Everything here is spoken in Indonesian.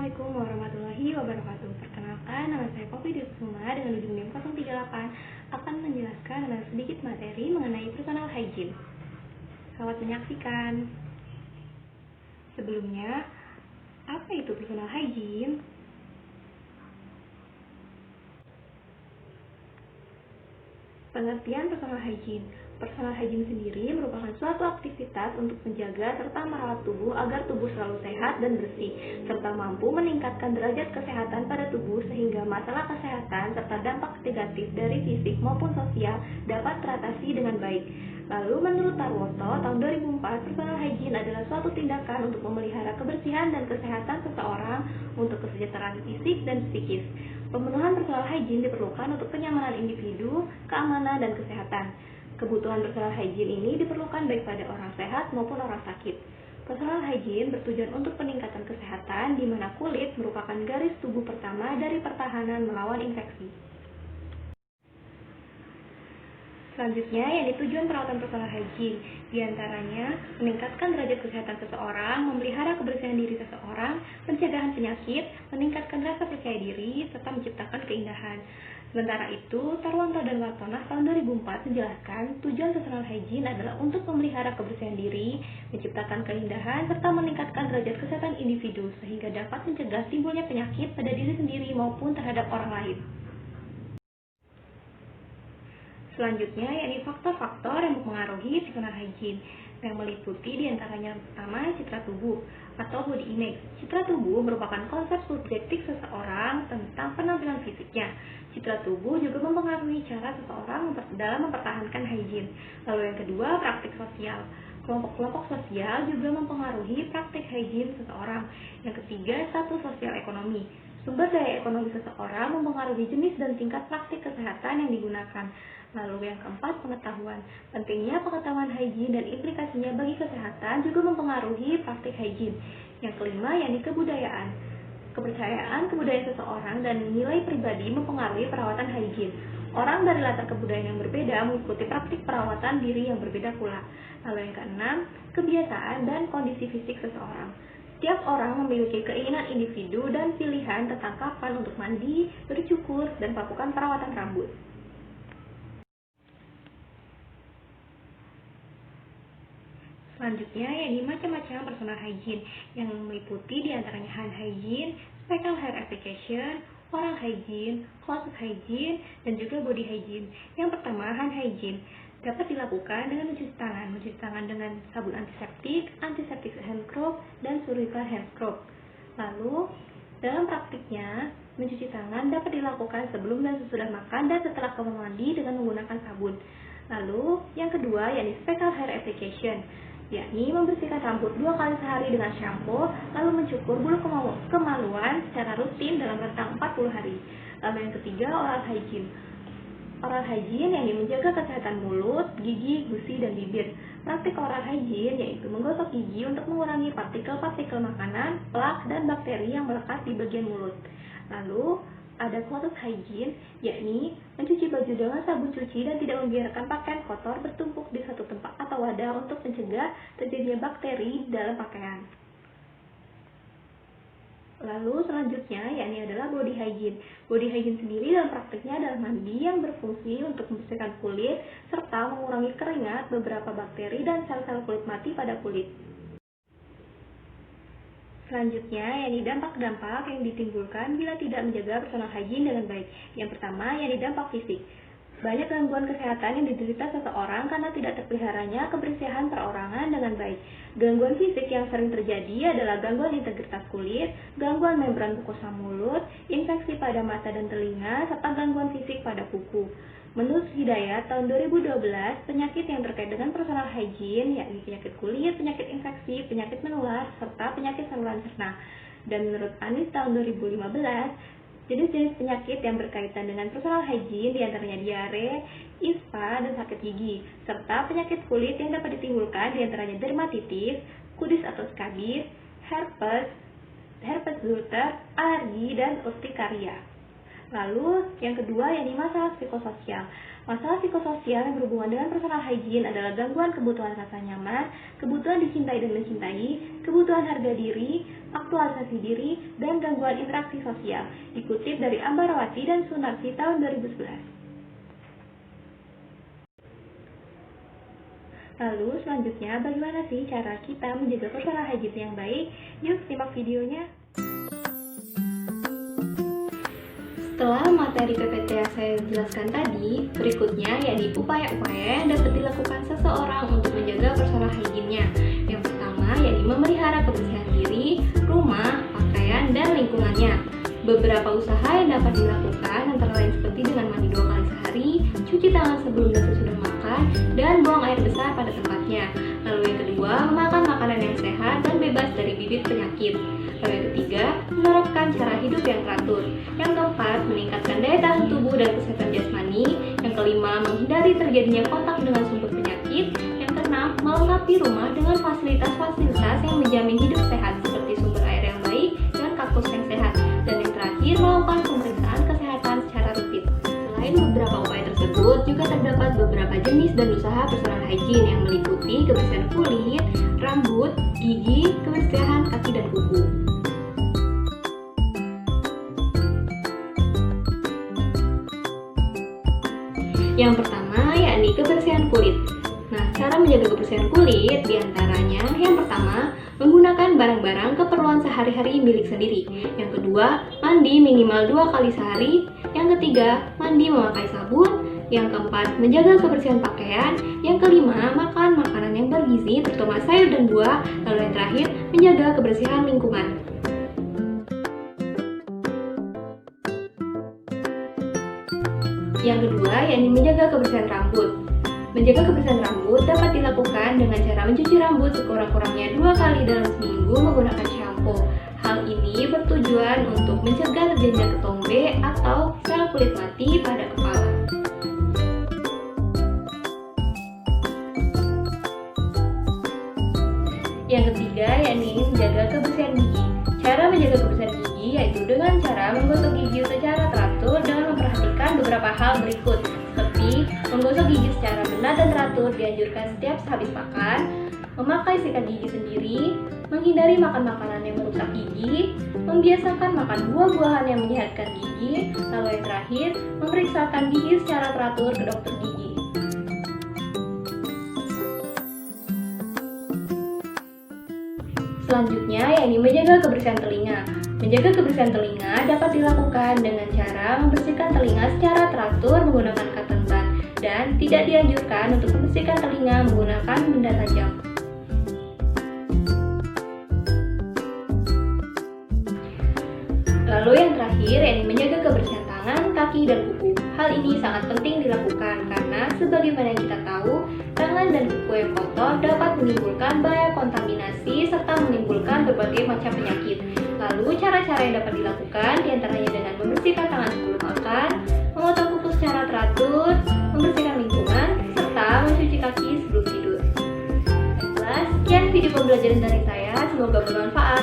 Assalamualaikum warahmatullahi wabarakatuh. Perkenalkan, nama saya Poppy Desuma dengan ujung NIM 038 akan menjelaskan tentang sedikit materi mengenai personal hygiene. Selamat menyaksikan. Sebelumnya, apa itu personal hygiene? Pengertian personal hygiene. Personal hygiene sendiri merupakan suatu aktivitas untuk menjaga serta merawat tubuh agar tubuh selalu sehat dan bersih, serta mampu meningkatkan derajat kesehatan pada tubuh sehingga masalah kesehatan serta dampak negatif dari fisik maupun sosial dapat teratasi dengan baik. Lalu menurut Tarwoto, tahun 2004, personal hygiene adalah suatu tindakan untuk memelihara kebersihan dan kesehatan seseorang untuk kesejahteraan fisik dan psikis. Pemenuhan personal hygiene diperlukan untuk kenyamanan individu, keamanan, dan kesehatan. Kebutuhan personal hygiene ini diperlukan baik pada orang sehat maupun orang sakit. Personal hygiene bertujuan untuk peningkatan kesehatan, di mana kulit merupakan garis tubuh pertama dari pertahanan melawan infeksi. Selanjutnya, yakni tujuan perawatan personal hygiene, diantaranya meningkatkan derajat kesehatan seseorang, memelihara kebersihan diri seseorang, pencegahan penyakit, meningkatkan rasa percaya diri, serta menciptakan keindahan. Sementara itu, Tarwanto dan Wartonas tahun 2004 menjelaskan tujuan personal hygiene adalah untuk memelihara kebersihan diri, menciptakan keindahan, serta meningkatkan derajat kesehatan individu sehingga dapat mencegah timbulnya penyakit pada diri sendiri maupun terhadap orang lain. Selanjutnya, yakni faktor-faktor yang mempengaruhi personal hygiene, yang meliputi diantaranya pertama citra tubuh atau body image. Citra tubuh merupakan konsep subjektif seseorang tentang penampilan fisiknya. Citra tubuh juga mempengaruhi cara seseorang dalam mempertahankan hygiene. Lalu yang kedua, praktik sosial. Kelompok-kelompok sosial juga mempengaruhi praktik hygiene seseorang. Yang ketiga, status sosial ekonomi. Sumber daya ekonomi seseorang mempengaruhi jenis dan tingkat praktik kesehatan yang digunakan. Lalu yang keempat, pengetahuan. Pentingnya pengetahuan hygiene dan implikasinya bagi kesehatan juga mempengaruhi praktik hygiene. Yang kelima, yakni kebudayaan. Kepercayaan kebudayaan seseorang dan nilai pribadi mempengaruhi perawatan hygiene. Orang dari latar kebudayaan yang berbeda mengikuti praktik perawatan diri yang berbeda pula. Lalu yang keenam, kebiasaan dan kondisi fisik seseorang. Setiap orang memiliki keinginan individu dan pilihan tentang kapan untuk mandi, bercukur, dan melakukan perawatan rambut. Selanjutnya, yakni macam-macam personal hygiene yang meliputi diantaranya hand hygiene, fecal hair application, oral hygiene, closet hygiene, dan juga body hygiene. Yang pertama, hand hygiene dapat dilakukan dengan mencuci tangan dengan sabun antiseptik hand scrub, dan surgical hand scrub. Lalu, dalam praktiknya, mencuci tangan dapat dilakukan sebelum dan sesudah makan dan setelah kamu mandi dengan menggunakan sabun. Lalu, yang kedua, yakni fecal hair application, yakni membersihkan rambut 2 kali sehari dengan shampoo, lalu mencukur bulu kemaluan secara rutin dalam rentang 40 hari. Lalu yang ketiga, oral hygiene. Oral hygiene yakni menjaga kesehatan mulut, gigi, gusi, dan bibir. Praktik oral hygiene yaitu menggosok gigi untuk mengurangi partikel-partikel makanan, plak, dan bakteri yang melekat di bagian mulut. Lalu, ada closet hygiene, yakni mencuci baju dengan sabun cuci dan tidak membiarkan pakaian kotor bertumpuk di satu tempat atau wadah untuk mencegah terjadinya bakteri dalam pakaian. Lalu selanjutnya, yakni adalah body hygiene. Body hygiene sendiri dalam praktiknya adalah mandi yang berfungsi untuk membersihkan kulit serta mengurangi keringat, beberapa bakteri, dan sel-sel kulit mati pada kulit. Selanjutnya, yakni dampak-dampak yang ditimbulkan bila tidak menjaga personal hygiene dengan baik. Yang pertama, yakni dampak fisik. Banyak gangguan kesehatan yang diderita seseorang karena tidak terpeliharanya kebersihan perorangan dengan baik. Gangguan fisik yang sering terjadi adalah gangguan integritas kulit, gangguan membran mukosa mulut, infeksi pada mata dan telinga, serta gangguan fisik pada kuku. Menurut Hidayat tahun 2012, penyakit yang terkait dengan personal hygiene yakni penyakit kulit, penyakit infeksi, penyakit menular, serta penyakit saluran cerna. Dan menurut Anis tahun 2015, jenis-jenis penyakit yang berkaitan dengan personal hygiene diantaranya diare, ispa, dan sakit gigi, serta penyakit kulit yang dapat ditimbulkan diantaranya dermatitis, kudis atau skabis, herpes zoster, alergi, dan urtikaria. Lalu yang kedua yakni masalah psikososial. Masalah psikososial yang berhubungan dengan personal hygiene adalah gangguan kebutuhan rasa nyaman, kebutuhan dicintai dan mencintai, kebutuhan harga diri, aktualisasi diri, dan gangguan interaksi sosial. Dikutip dari Ambarawati dan Sunarsi tahun 2011. Lalu selanjutnya bagaimana sih cara kita menjaga personal hygiene yang baik? Yuk simak videonya. Setelah materi PPT yang saya jelaskan tadi, berikutnya yakni upaya-upaya yang dapat dilakukan seseorang untuk menjaga personal hygiene-nya. Yang pertama yakni memelihara kebersihan diri, rumah, pakaian, dan lingkungannya. Beberapa usaha yang dapat dilakukan antara lain seperti dengan mandi 2 kali sehari, cuci tangan sebelum dan sesudah makan, dan buang air besar pada tempatnya. Lalu yang kedua, makan makanan yang sehat dan bebas dari bibit penyakit. Lalu yang ketiga, menerapkan cara hidup yang teratur. Yang keempat, meningkatkan daya tahan tubuh dan kesehatan jasmani. Yang kelima, menghindari terjadinya kontak dengan sumber penyakit. Yang keenam, melengkapi rumah dengan fasilitas-fasilitas yang menjamin hidup sehat seperti sumber air yang baik dan kampus yang sehat. Dan yang terakhir, melakukan pemeriksaan kesehatan secara rutin. Selain beberapa upaya tersebut, juga terdapat beberapa jenis dan usaha personal hygiene yang meliputi kebersihan kulit, rambut, gigi, kebersihan kaki dan kuku. Yang pertama yakni kebersihan kulit. Nah, cara menjaga kebersihan kulit diantaranya yang pertama, menggunakan barang-barang keperluan sehari-hari milik sendiri. Yang kedua, mandi minimal 2 kali sehari. Yang ketiga, mandi memakai sabun. Yang keempat, menjaga kebersihan pakaian. Yang kelima, makan makanan yang bergizi, terutama sayur dan buah. Lalu yang terakhir, menjaga kebersihan lingkungan. Yang kedua, yakni menjaga kebersihan rambut. Menjaga kebersihan rambut dapat dilakukan dengan cara mencuci rambut sekurang-kurangnya 2 kali dalam seminggu menggunakan shampoo. Hal ini bertujuan untuk mencegah terjadinya ketombe atau sel kulit mati pada kepala. Yang ketiga, yakni menjaga kebersihan gigi. Cara menjaga kebersihan gigi yaitu dengan cara menggosok gigi secara teratur dengan memperhatikan beberapa hal berikut, seperti menggosok gigi secara benar dan teratur dianjurkan setiap habis makan, memakai sikat gigi sendiri, menghindari makan makanan yang merusak gigi, membiasakan makan buah-buahan yang menyehatkan gigi, lalu yang terakhir, memeriksakan gigi secara teratur ke dokter gigi. Selanjutnya, yakni menjaga kebersihan telinga. Menjaga kebersihan telinga dapat dilakukan dengan cara membersihkan telinga secara teratur menggunakan cotton bud dan tidak dianjurkan untuk membersihkan telinga menggunakan benda tajam. Lalu yang terakhir, yakni menjaga kebersihan tangan, kaki, dan kuku. Hal ini sangat penting dilakukan karena sebagaimana yang kita tahu, tangan dan kuku yang kotor dapat menimbulkan bahaya kontaminasi serta menimbulkan berbagai macam penyakit. Lalu cara-cara yang dapat dilakukan diantaranya dengan membersihkan tangan sebelum makan, memotong kuku secara teratur, membersihkan lingkungan, serta mencuci kaki sebelum tidur. Baiklah, sekian video pembelajaran dari saya. Semoga bermanfaat.